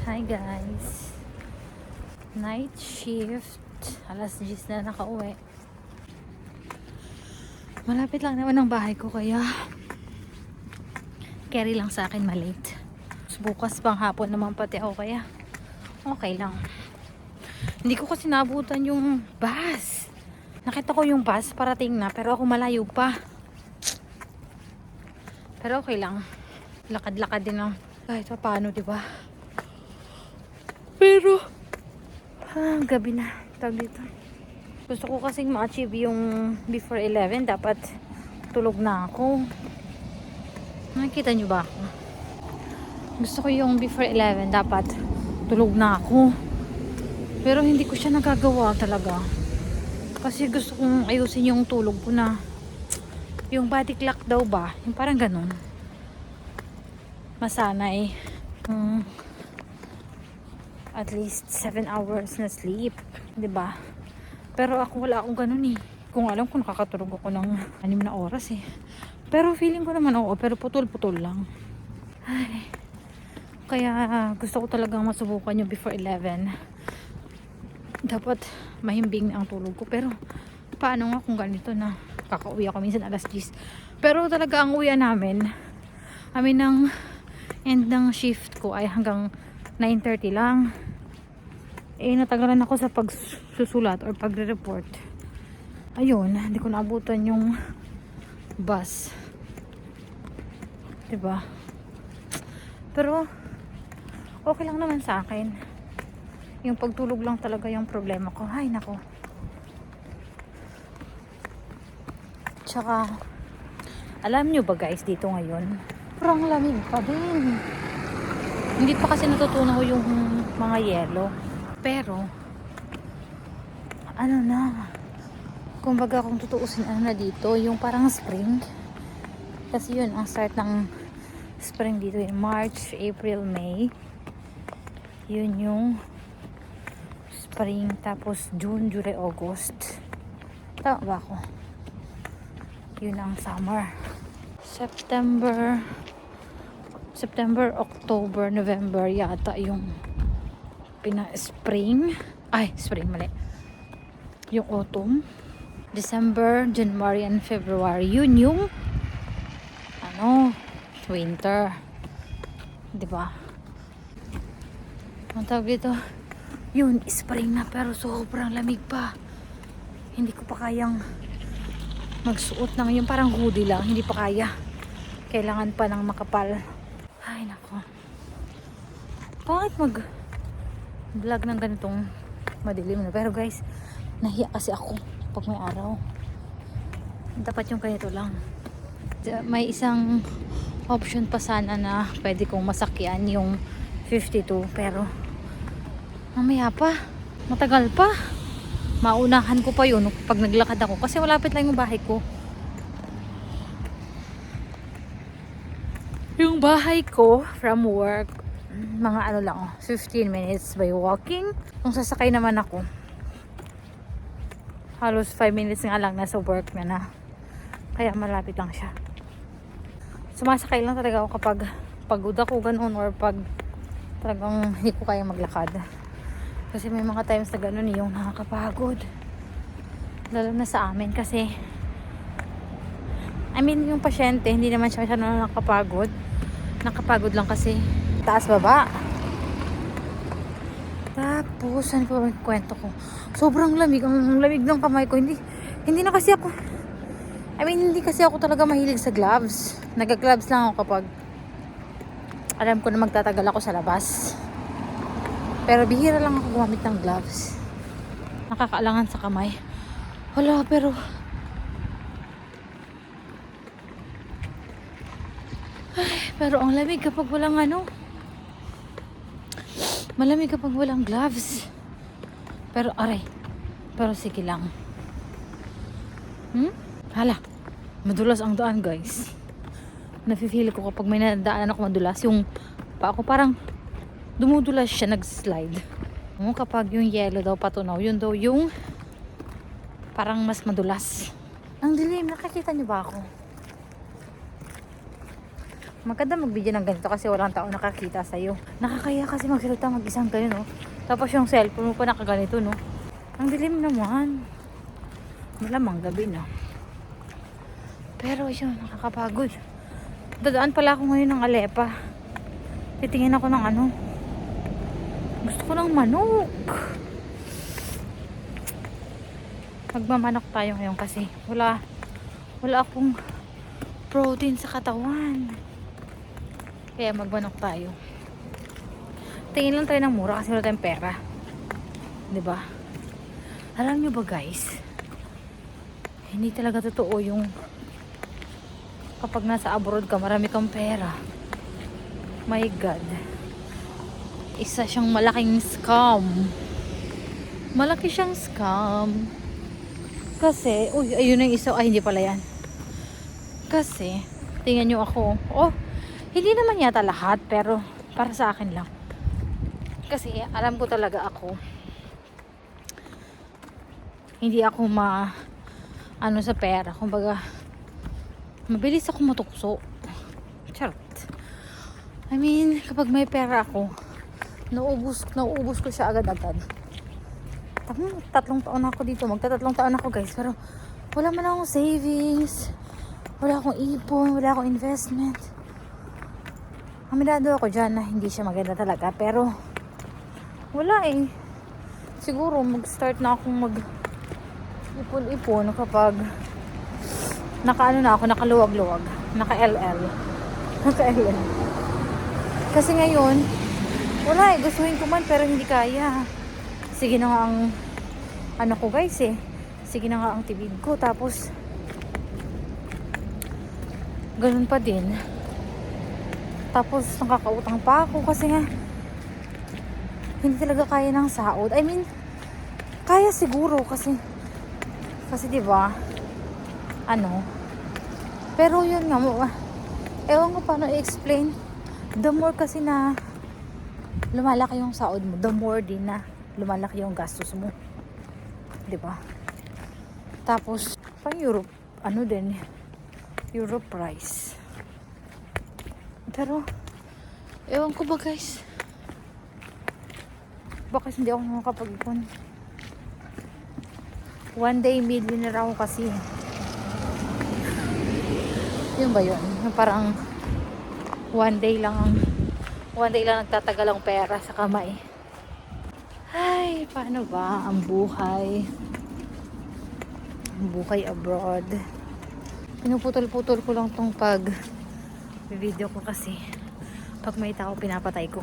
Hi guys. Night shift. Alas 10 na nakauwi. Malapit lang naman ang bahay ko kaya carry lang sa akin malate. Bukas pang hapon naman pati ako kaya okay lang. Hindi ko kasi nabutan yung bus. Nakita ko yung bus parating na pero ako malayo pa. Pero okay lang. Lakad-lakad din lang kahit pa paano, diba? Pero gabi na. Tawag dito. Gusto ko kasing ma-achieve yung before 11. Dapat tulog na ako. Nakikita nyo ba ako? Gusto ko yung before 11. Dapat tulog na ako. Pero hindi ko siya nagagawa talaga. Kasi gusto kong ayusin yung tulog ko na yung body clock daw ba? Yung parang ganun. Masanay. At least 7 hours na sleep. 'Di ba? Pero ako wala akong ganun eh. Kung alam ko nakakatulog ako ng 6 na oras eh. Pero feeling ko naman oo. Pero putol-putol lang. Ay. Kaya gusto ko talagang masubukan yung before 11. Dapat mahimbing ang tulog ko. Pero paano nga kung ganito na kakauwi ako minsan alas 10. Pero talaga ang uwi namin ng end ng shift ko ay hanggang 9:30 lang. Eh natagalan ako sa pagsusulat or pagre-report. Ayun, hindi ko naabutan yung bus. 'Di ba? Pero okay lang naman sa akin. Yung pagtulog lang talaga yung problema ko. Ay nako. Tsaka alam nyo ba guys dito ngayon? Parang lamig pa din. Hindi pa kasi natutunaw yung mga yelo. Pero ano na, kumbaga kung tutuusin ano na dito, yung parang spring. Kasi yun ang start ng spring dito in March, April, May. Yun yung spring. Tapos June, July, August. Tama ba ako? Yun ang summer. September, October, November yata yung spring. Ay, spring mali. Yung autumn. December, January, and February. Yun yung winter. Diba? Ang tawag dito, yun, spring na pero sobrang lamig pa. Hindi ko pa kayang magsuot ng yung parang hoodie lang. Hindi pa kaya. Kailangan pa ng makapal. Ay, nako. Bakit mag-vlog ng ganitong madilim na? Pero guys, nahiya kasi ako pag may araw. Dapat yung ganito lang. May isang option pa sana na pwede kong masakyan yung 52. Pero mamaya pa. Matagal pa. Maunahan ko pa yun pag naglakad ako. Kasi malapit lang yung bahay ko. Yung bahay ko from work, mga 15 minutes by walking. Kung sasakay naman ako, halos 5 minutes nga lang nasa work na. Kaya malapit lang siya. Sumasakay lang talaga ako kapag pagod ako ganun or pag talagang hindi ko kaya maglakad. Kasi may mga times na ganun yung nakakapagod. Lalo na sa amin kasi yung pasyente hindi naman siya nakakapagod. Nakapagod lang kasi taas baba. Tapos ano pa yung kwento ko? Sobrang lamig. Ang lamig ng kamay ko. Hindi na kasi ako hindi kasi ako talaga mahilig sa gloves. Nag-gloves lang ako kapag alam ko na magtatagal ako sa labas. Pero bihira lang ako gumamit ng gloves. Nakakaalangan sa kamay. Wala, pero pero ang lamig kapag walang malamig kapag walang gloves. Pero sige lang. Hala, madulas ang daan guys. Nafe-feel ko kapag may nadaanan ako madulas, yung pa ako parang dumudulas siya, nag-slide. Kapag yung yellow daw patunaw, yun daw yung parang mas madulas. Ang dilim, nakikita niyo ba ako? Maganda mag-video ng ganito kasi walang tao nakakita sa'yo. Nakakaya kasi magsalita mag-isang kayo, no? Tapos yung cellphone mo pa nakaganito, no? Ang dilim naman. Malamang gabi na. Pero yun, nakakapagod. Dadaan pala ako ngayon ng Alepa. Titingin ako ng ano. Gusto ko ng manok. Magmamanok tayo ngayon kasi wala akong protein sa katawan. Kaya magmanok tayo. Tingin lang tayo ng mura kasi wala tayong pera. 'Di ba? Alam nyo ba guys? Hindi talaga totoo yung kapag nasa abroad ka, marami kang pera. My God. Isa siyang malaking scam. Malaki siyang scam. Kasi, uy, ayun na yung isa. Ay, hindi pala yan. Kasi, tingnan nyo ako. Oh, hindi naman yata lahat, pero para sa akin lang. Kasi, alam ko talaga ako. Hindi ako ano sa pera. Kumbaga, mabilis ako matukso. Charot. I mean, kapag may pera ako, nauubos ko siya agad-agad. 3 taon na ako dito. Magta-3 taon ako guys. Pero wala man akong savings. Wala akong ipon. Wala akong investment. Aminado ako dyan na hindi siya maganda talaga. Pero wala eh. Siguro mag-start na akong ipon kapag nakaano na ako, nakaluwag-luwag. Naka-LL. Naka-LL. Kasi ngayon, wala eh. Gustuhin ko man pero hindi kaya. Sige na nga ang ano ko guys eh. Sige na nga ang tibid ko. Tapos ganun pa din. Tapos nakakautang pa ako kasi nga hindi talaga kaya ng sahod. I mean, kaya siguro kasi 'di ba? Ano? Pero yun nga ewan ko paano i-explain. The more kasi na lumalaki yung sahod mo, the more din na lumalaki yung gastos mo. 'Di ba? Tapos pang Europe, ano din, Europe price. Pero ewan ko ba guys, bakit hindi ako makakapag-ipon? One day millionaire ako kasi. Yun ba yun? Yung parang one day lang nagtatagal ang pera sa kamay. Ay, paano ba ang buhay? Ang buhay abroad. Pinuputol-putol ko lang tong video ko kasi pag may tao pinapatay ko.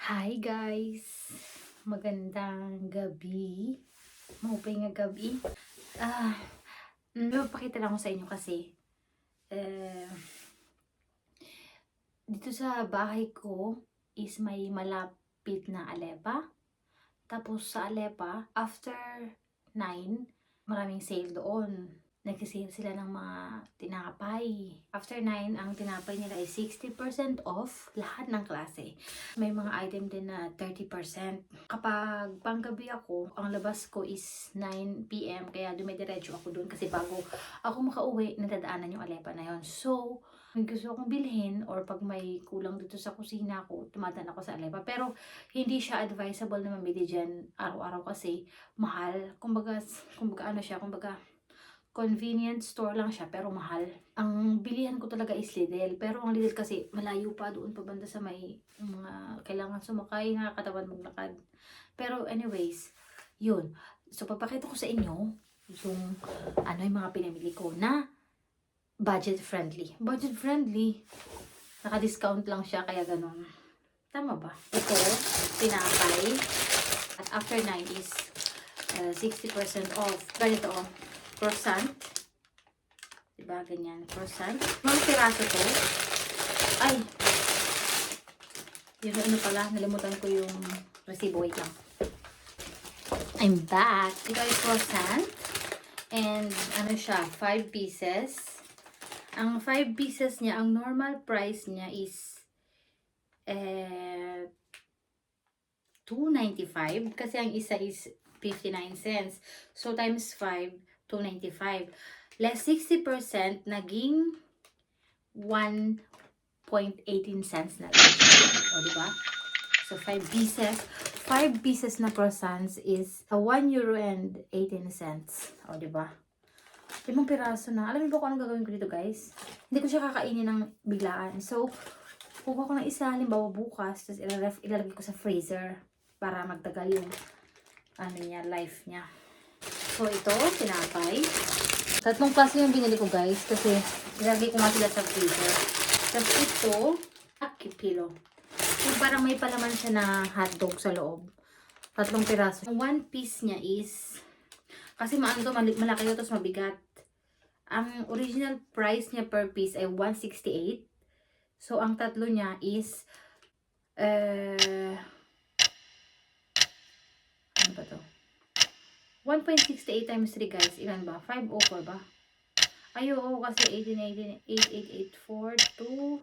Hi guys! Magandang gabi. Mahupay nga gabi. Magpakita lang ko sa inyo kasi dito sa bahay ko is may malapit na Alepa. Tapos sa Alepa, after 9, maraming sale doon. Nagsisale sila ng mga tinapay. After 9, ang tinapay nila ay 60% off lahat ng klase. May mga item din na 30%. Kapag panggabi ako, ang labas ko is 9 PM. Kaya dumidiretso ako doon kasi bago ako makauwi, nadadaanan yung Alepa na yon. So, may gusto akong bilhin or pag may kulang dito sa kusina ko, tumadaan ako sa Alepa. Pero hindi siya advisable na mamili dyan araw-araw kasi mahal. Kumbaga ano siya, convenience store lang siya pero mahal. Ang bilihan ko talaga is Lidl. Pero ang Lidl kasi malayo pa doon pa banda sa may mga kailangan sumakay, nakakatawan maglakad. Pero anyways, yun. So papakita ko sa inyo yung yung mga pinamili ko na budget friendly. Budget friendly. Naka-discount lang siya kaya ganun. Tama ba? Ito, tinapay. At after 9 is 60% off. Ganito croissant. Diba? Ganyan. Croissant. Mga piraso to. Ay! Yung ano pala. Nalimutan ko yung resibo. Wait lang. I'm back. Ito ay croissant. And ano siya? 5 pieces. Ang 5 pieces niya, ang normal price niya is $2.95. Kasi ang isa is 59 cents. So, times 5, 295. Less 60%, naging 1.18 cents na lang. O, diba? So, 5 pieces. 5 pieces na croissants is €1 and 18 cents. O, diba? 5 piraso na. Alam niyo ba kung anong gagawin ko dito, guys? Hindi ko siya kakainin ng biglaan. So, kuha ko ng isa, halimbawa bukas, tapos ilalagay ko sa freezer para magtagal yung life niya. So, ito, tinapay. 3 klase yung binili ko, guys, kasi ilalagay ko nga sila sa freezer. Tapos ito, akipilo. Yung parang may palaman siya na hotdog sa loob. 3 piraso. Yung 1 piece niya is, kasi malaki ito, tapos mabigat. Ang original price niya per piece ay 168. So, ang tatlo niya is, ano ba to? 1.68 times 3, guys. Ilan ba? 504 ba? Ay, oo, kasi 8884, 2,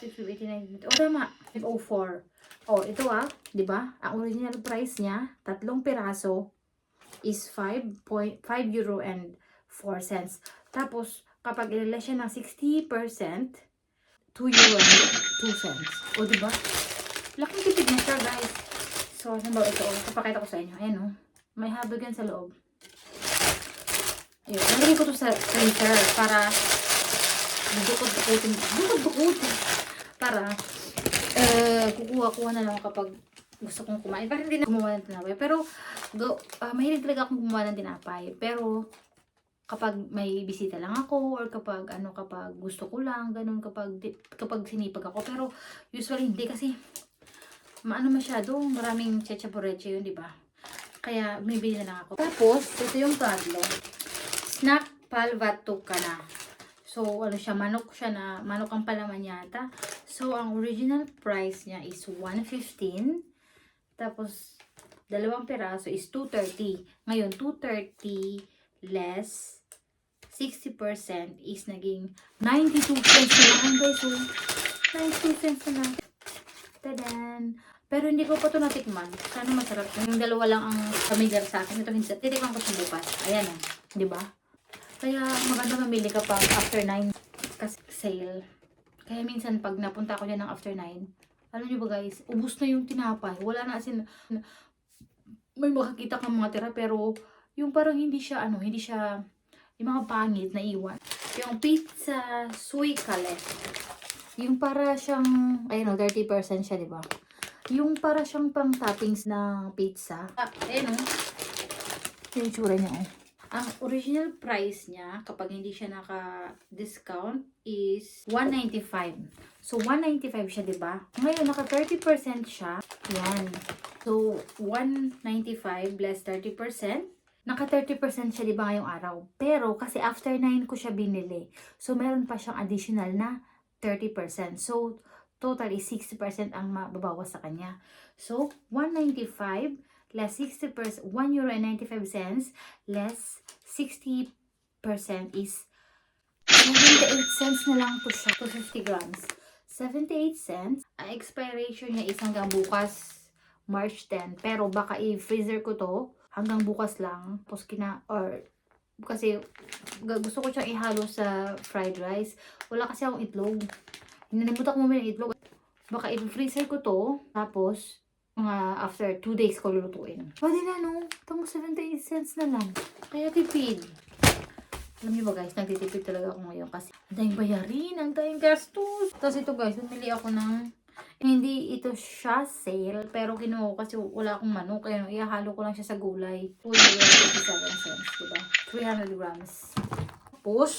6, 89. O, tama. 504. O, ito diba? Ang original price niya, 3 piraso, is €5 and 4 cents. Tapos, kapag ilala siya ng 60%, €2 and 2 cents. O, diba? Laking tipid na siya, guys. So, ano ba ito? Kapakita ko sa inyo. Ayan, o. May hotdog yan sa loob. Ayun. Nalagay ko to sa freezer para bukod-bukutin. Para kukuha-kuha na lang kapag gusto kong kumain. Parang hindi na gumawa ng tinapay. Pero, mahilig talaga akong gumawa ng tinapay. Pero, kapag may bisita lang ako or kapag gusto ko lang, ganun, kapag sinipag ako. Pero, usually hindi kasi masyado, maraming chechaporeche yun, di ba? Kaya, bibili na lang ako. Tapos, ito yung tatlo. Snack palvatuk na. So, siya, manok ang palaman yata. So, ang original price niya is 115. Tapos, 2 piraso is 230. Ngayon, 230 less 60% is naging 92 cents na lang, guys. So, 92 cents na lang. Tadan! Pero hindi ko pa ito natikman. Sana masarap. Yung dalawa lang ang familiar sa akin. Ito hindi. Titikman ko sa bukas. Ayan o. Diba? Kaya maganda mamili kapag after 9 kasi sale. Kaya minsan pag napunta ako dyan ng after 9, alam nyo ba guys, ubus na yung tinapay. Wala na asin. May makakita kang mga tira pero yung parang hindi siya yung mga pangit na iwan. Yung pizza suikale. Yung para siyang, ayun o, 30% siya, diba? Yung para siyang pang toppings ng pizza. Ayun o. Yung tsura niya o. Ang original price niya, kapag hindi siya naka-discount, is 195. So, 195 siya, diba? Ngayon, naka 30% siya. Yan. So, 195 less 30%. Naka 30% siya, diba, ngayong araw. Pero, kasi after 9 ko siya binili. So, meron pa siyang additional na 30%. So, total is 60% ang mababawas sa kanya. So, 195 less 60%, €1.95 less 60% is 78 cents na lang po siya. 250 grams. 78 cents. Ang expiration niya is hanggang bukas, March 10. Pero baka i-freezer ko to hanggang bukas lang. Tapos kasi gusto ko siyang ihalo sa fried rice. Wala kasi akong itlog. Nalimutan ko muna yung itlog. Baka i-freezer ko to. Tapos, after 2 days ko lulutuin. Pwede na, no? Tamo 78 cents na lang. Kaya tipid. Alam niyo ba guys, nagtitipid talaga ako ngayon kasi ang daming bayarin, ang daming gastos. Tapos ito guys, bumili ako ng, hindi ito siya sale, pero kinuha ko kasi wala akong manok. Kaya ihalo ko lang siya sa gulay. 2.57 cents, diba? 300 grams. Tapos,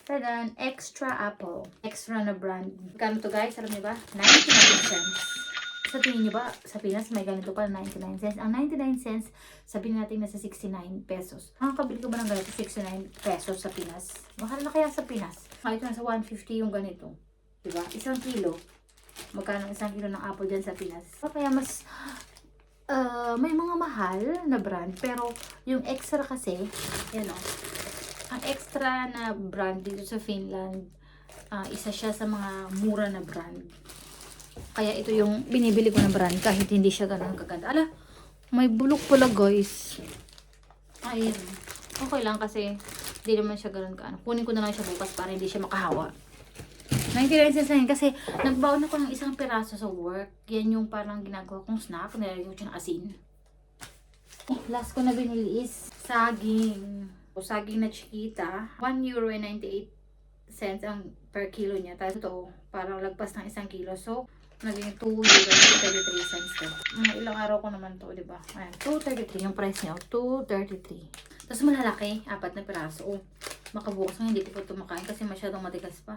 tadan, extra apple. Extra na brand. Kano to guys? Alam niyo ba? 99 cents. Sa tingin niyo ba, sa Pinas may ganito pa 99 cents. Ang 99 cents, sabihin natin nasa 69 pesos. Nakakabili ko ba ng ganito 69 pesos sa Pinas? Mahal na kaya sa Pinas? Ito nasa 150 yung ganito. Diba? 1 kilo. Magkano 1 kilo ng apple dyan sa Pinas? Kaya mas, may mga mahal na brand. Pero yung extra kasi, yan o. Ang extra na brand dito sa Finland, isa siya sa mga mura na brand. Kaya ito yung binibili ko na brand kahit hindi siya ganun kaganda. Ala, May bulok pala, guys. Ayun. Okay lang kasi hindi naman siya ganun kaano. Kunin ko na lang siya bukas para hindi siya makahawa. 99 cents lang kasi nagbaon ako ng isang piraso sa work. Yan yung parang ginagawa kong snack. Nilalagay ko siya ng asin. Last ko na binili is saging. O saging na chiquita. €1.98 ang per kilo niya. Tapos ito, parang lagpas ng 1 kilo. So, naging €2.33 to. Mga ilang araw ko naman to, diba? Ayan, 2.33 yung price niya. 2.33. Tapos malalaki, 4 na piraso. Oh, makabukas nga, hindi ko pa ito makain kasi masyadong matigas pa.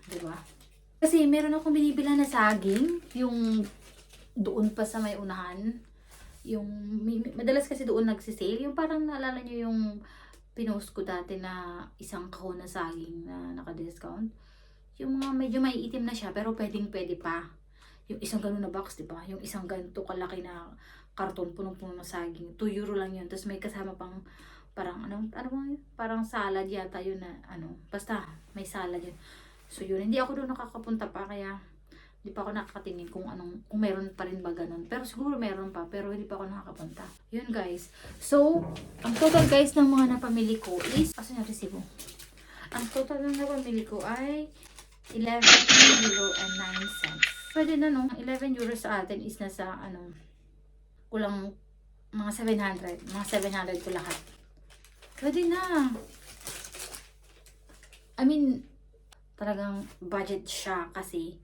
Diba? Kasi meron akong binibila na saging. Yung doon pa sa may unahan. Yung, madalas kasi doon nagsisale. Yung parang naalala nyo yung pinost ko dati na isang kahon na saging na naka-discount. Yung mga medyo maiitim na siya pero pwede pa. Yung isang ganun na box, di ba? Yung isang ganito kalaki na karton punong-puno ng saging. €2 lang yun. Tapos may kasama pang parang parang salad yata yun na basta may salad yun. So yun, hindi ako doon nakakapunta pa kaya hindi pa ako nakakatingin kung meron pa rin ba ganun. Pero siguro meron pa, pero hindi pa ako nakakapunta. Yun guys. So, ang total guys ng mga napamili ko is, asan yung resibo? Ang total ng napamili ko ay €11.09. Pwede na no, €11 sa atin is nasa kulang mga 700. Mga 700 ko lahat. Pwede na. I mean, talagang budget siya kasi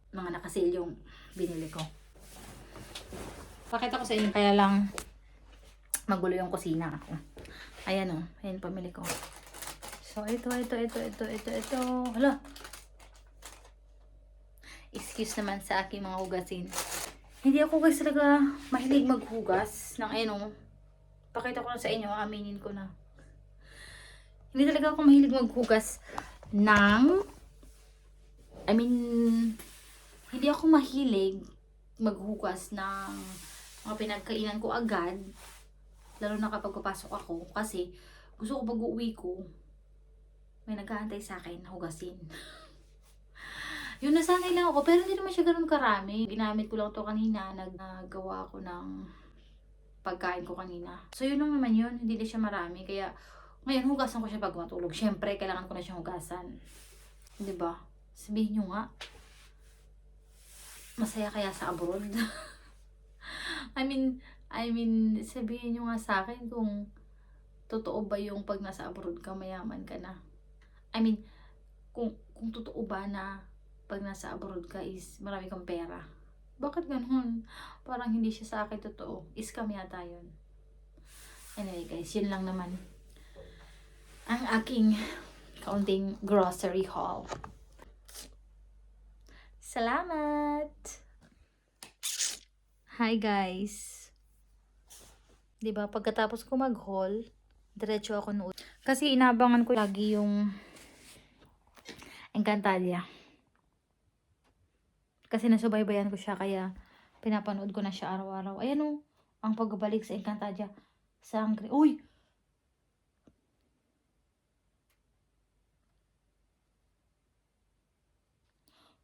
mga nakasale yung binili ko. Pakita ko sa inyo kaya lang magulo yung kusina ako. Ayan o, ayan pamili ko. So, ito. Hala. Excuse naman sa aking mga hugasin. Hindi ako guys talaga mahilig maghugas ng pakita ko na sa inyo, aminin ko na. Hindi talaga ako mahilig maghugas ng hindi ako mahilig maghugas ng mga pinagkainan ko agad. Lalo na kapag papasok ako. Kasi gusto ko pag uuwi ko, may nag-aantay sa akin na hugasin. Yun, nasanay lang ako. Pero hindi naman siya ganun karami. Ginamit ko lang to kanina. Naggawa ako ng pagkain ko kanina. So yun lang naman yun. Hindi na siya marami. Kaya ngayon hugasan ko siya pag matulog. Syempre, kailangan ko na siyang hugasan. Diba? Sabihin nyo nga. Masaya kaya sa abroad? I mean, sabihin nyo nga sa akin kung totoo ba yung pag nasa abroad ka, mayaman ka na. I mean, kung totoo ba na pag nasa abroad ka is marami kang pera. Bakit ganun? Parang hindi siya sa akin totoo. Scam yata yun. Anyway guys, yun lang naman ang aking kaunting grocery haul. Salamat! Hi guys! Diba, pagkatapos ko mag-haul, diretso ako noon. Kasi inabangan ko lagi yung Encantadia. Kasi nasubaybayan ko siya, kaya pinapanood ko na siya araw-araw. Ayan o, ang pagbabalik sa Encantadia. Sangre. Uy!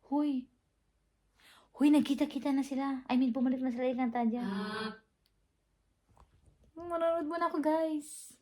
Huy! Huy, nagkita-kita na sila. I mean, bumalik na sila Encantadia. Manonood muna ako, guys.